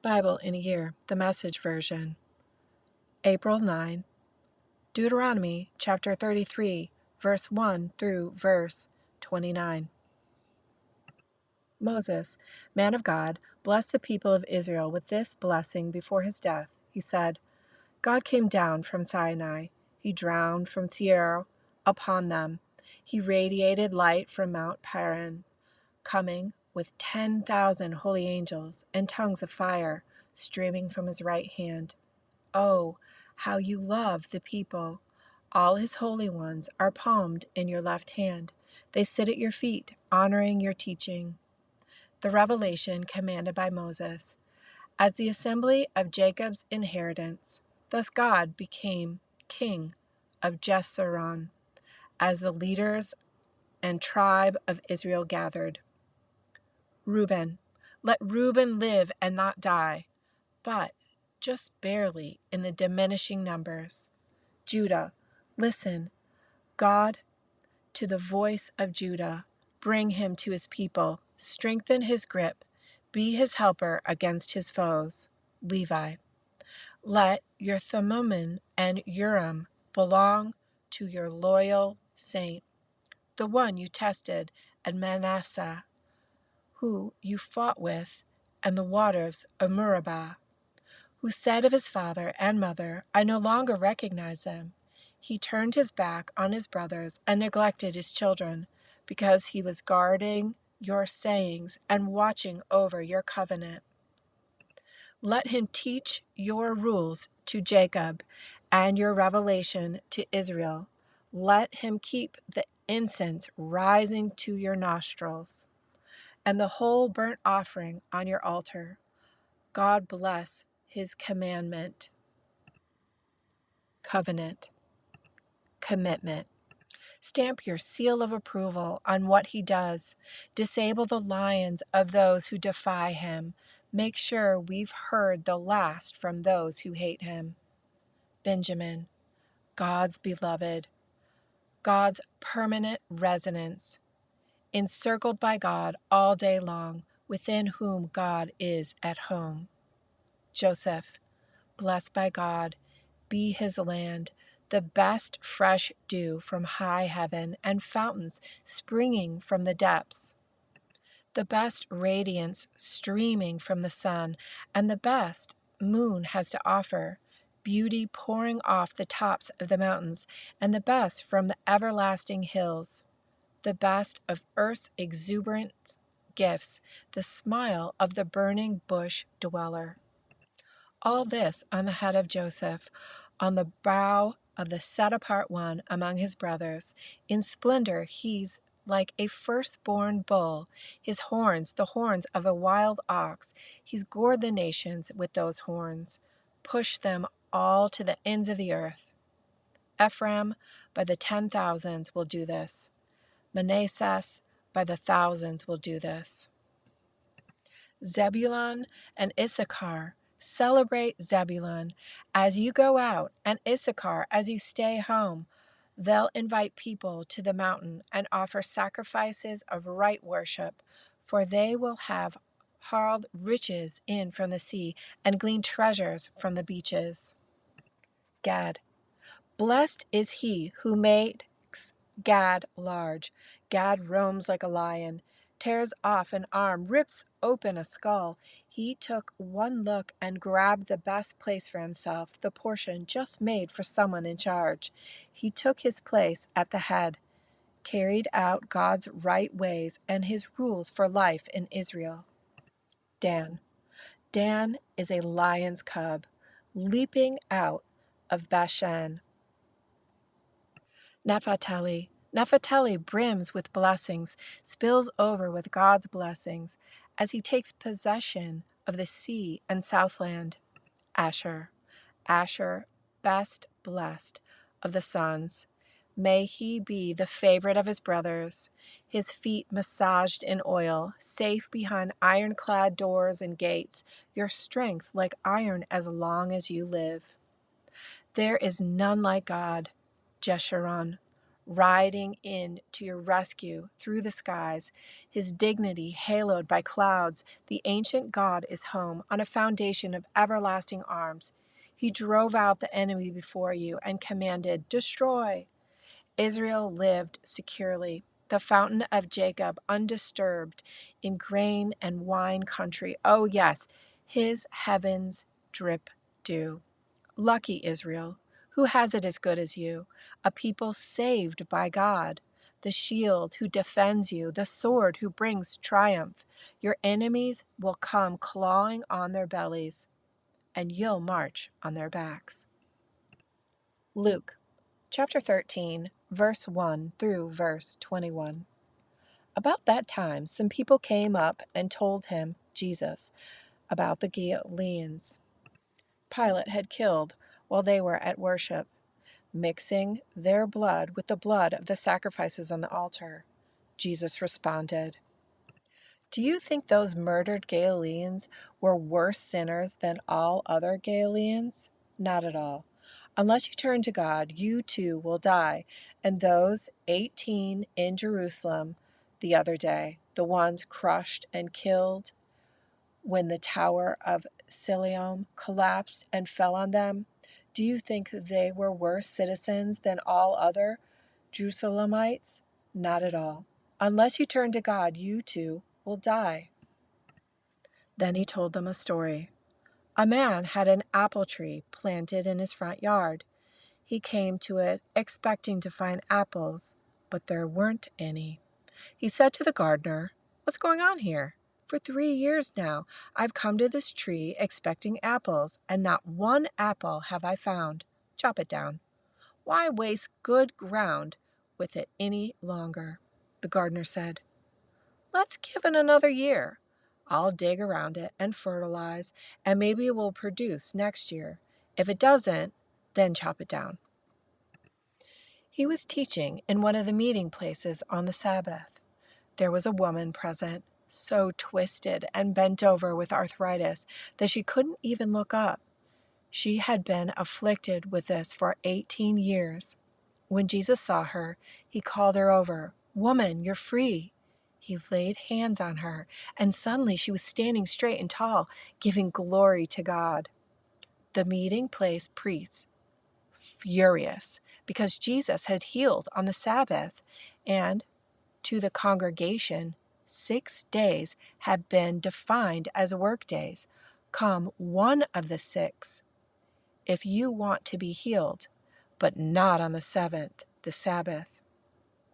Bible in a Year, the Message Version. April 9. Deuteronomy chapter 33, verse 1 through verse 29. Moses, man of God, blessed the people of Israel with this blessing before his death. He said, God came down from Sinai. He drowned from Seir upon them. He radiated light from Mount Paran, coming with 10,000 holy angels and tongues of fire streaming from his right hand. Oh, how you love the people! All his holy ones are palmed in your left hand. They sit at your feet, honoring your teaching. The revelation commanded by Moses. As the assembly of Jacob's inheritance, thus God became king of Jeshurun, as the leaders and tribe of Israel gathered. Reuben, let Reuben live and not die, but just barely in the diminishing numbers. Judah, listen, God, to the voice of Judah. Bring him to his people. Strengthen his grip. Be his helper against his foes. Levi, let your Thummim and Urim belong to your loyal saint, the one you tested at Manasseh, who you fought with, and the waters of Meribah, who said of his father and mother, I no longer recognize them. He turned his back on his brothers and neglected his children, because he was guarding your sayings and watching over your covenant. Let him teach your rules to Jacob and your revelation to Israel. Let him keep the incense rising to your nostrils and the whole burnt offering on your altar. God bless his commandment. Covenant. Commitment. Stamp your seal of approval on what he does. Disable the lions of those who defy him. Make sure we've heard the last from those who hate him. Benjamin, God's beloved, God's permanent residence, encircled by God all day long, within whom God is at home. Joseph, blessed by God, be his land, the best fresh dew from high heaven and fountains springing from the depths, the best radiance streaming from the sun, and the best moon has to offer, beauty pouring off the tops of the mountains, and the best from the everlasting hills, the best of earth's exuberant gifts, the smile of the burning bush dweller. All this on the head of Joseph, on the brow of the set-apart one among his brothers. In splendor he's like a firstborn bull, his horns the horns of a wild ox. He's gored the nations with those horns, pushed them all to the ends of the earth. Ephraim by the 10,000s will do this. Manasseh by the thousands will do this. Zebulun and Issachar, celebrate Zebulun as you go out, and Issachar as you stay home. They'll invite people to the mountain and offer sacrifices of right worship, for they will have hauled riches in from the sea and gleaned treasures from the beaches. Gad, blessed is he who makes Gad large. Gad roams like a lion, tears off an arm, rips open a skull. He took one look and grabbed the best place for himself, the portion just made for someone in charge. He took his place at the head, carried out God's right ways and his rules for life in Israel. Dan. Dan is a lion's cub, leaping out of Bashan. Naphtali. Naphtali brims with blessings, spills over with God's blessings as he takes possession of the sea and southland. Asher. Asher, best blessed of the sons. May he be the favorite of his brothers, his feet massaged in oil, safe behind ironclad doors and gates, your strength like iron as long as you live. There is none like God, Jeshurun, riding in to your rescue through the skies, his dignity haloed by clouds. The ancient God is home on a foundation of everlasting arms. He drove out the enemy before you and commanded, "Destroy." Israel lived securely, the fountain of Jacob undisturbed in grain and wine country. Oh, yes, his heavens drip dew. Lucky Israel, who has it as good as you, a people saved by God, the shield who defends you, the sword who brings triumph. Your enemies will come clawing on their bellies, and you'll march on their backs. Luke chapter 13, verse 1 through verse 21. About that time, some people came up and told him, Jesus, about the Galileans Pilate had killed while they were at worship, mixing their blood with the blood of the sacrifices on the altar. Jesus responded, "Do you think those murdered Galileans were worse sinners than all other Galileans? Not at all. Unless you turn to God, you too will die. And those 18 in Jerusalem the other day, the ones crushed and killed when the Tower of Siloam collapsed and fell on them, do you think they were worse citizens than all other Jerusalemites? Not at all. Unless you turn to God, you too will die." Then he told them a story. A man had an apple tree planted in his front yard. He came to it expecting to find apples, but there weren't any. He said to the gardener, "What's going on here? For 3 years now, I've come to this tree expecting apples, and not one apple have I found. Chop it down. Why waste good ground with it any longer?" The gardener said, "Let's give it another year. I'll dig around it and fertilize, and maybe it will produce next year. If it doesn't, then chop it down." He was teaching in one of the meeting places on the Sabbath. There was a woman present, so twisted and bent over with arthritis that she couldn't even look up. She had been afflicted with this for 18 years. When Jesus saw her, he called her over. "Woman, you're free." He laid hands on her, and suddenly she was standing straight and tall, giving glory to God. The meeting place priests, furious because Jesus had healed on the Sabbath, and to the congregation, 6 days had been defined as work days. Come one of the 6 if you want to be healed, but not on the seventh, the Sabbath.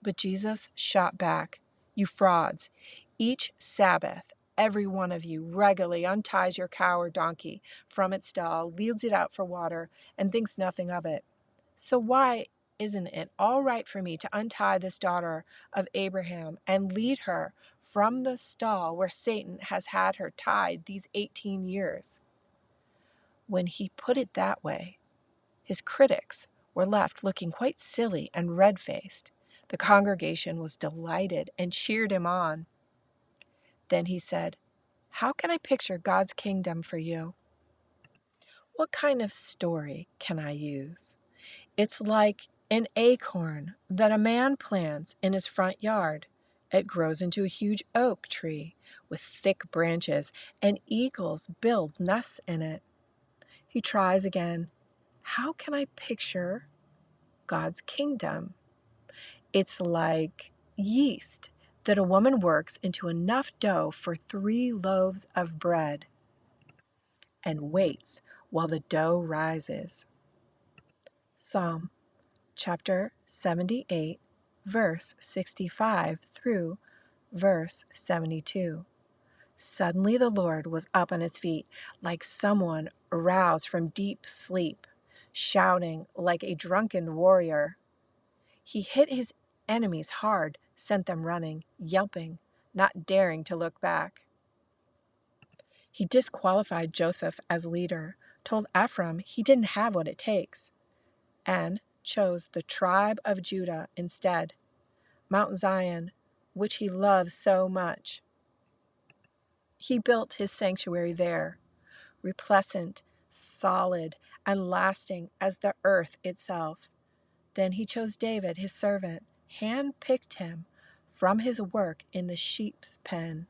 But Jesus shot back, "You frauds! Each Sabbath, every one of you regularly unties your cow or donkey from its stall, leads it out for water, and thinks nothing of it. So why isn't it all right for me to untie this daughter of Abraham and lead her from the stall where Satan has had her tied these 18 years?" When he put it that way, his critics were left looking quite silly and red-faced. The congregation was delighted and cheered him on. Then he said, "How can I picture God's kingdom for you? What kind of story can I use? It's like an acorn that a man plants in his front yard. It grows into a huge oak tree with thick branches, and eagles build nests in it." He tries again. "How can I picture God's kingdom? It's like yeast that a woman works into enough dough for 3 loaves of bread and waits while the dough rises." Psalm chapter 78, verse 65 through verse 72. Suddenly the Lord was up on his feet like someone aroused from deep sleep, shouting like a drunken warrior. He hit his enemies hard, sent them running, yelping, not daring to look back. He disqualified Joseph as leader, told Ephraim he didn't have what it takes, and chose the tribe of Judah instead, Mount Zion, which he loves so much. He built his sanctuary there, resplendent, solid, and lasting as the earth itself. Then he chose David, his servant, hand-picked him from his work in the sheep's pen.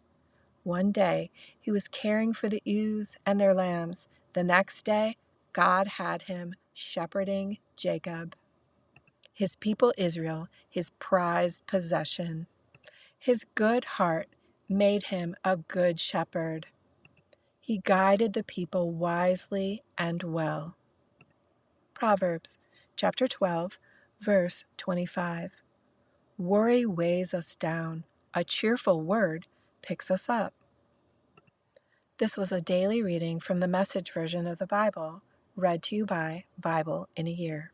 One day he was caring for the ewes and their lambs. The next day, God had him shepherding Jacob, his people Israel, his prized possession. His good heart made him a good shepherd. He guided the people wisely and well. Proverbs chapter 12, verse 25. Worry weighs us down. A cheerful word picks us up. This was a daily reading from the Message version of the Bible, read to you by Bible in a Year.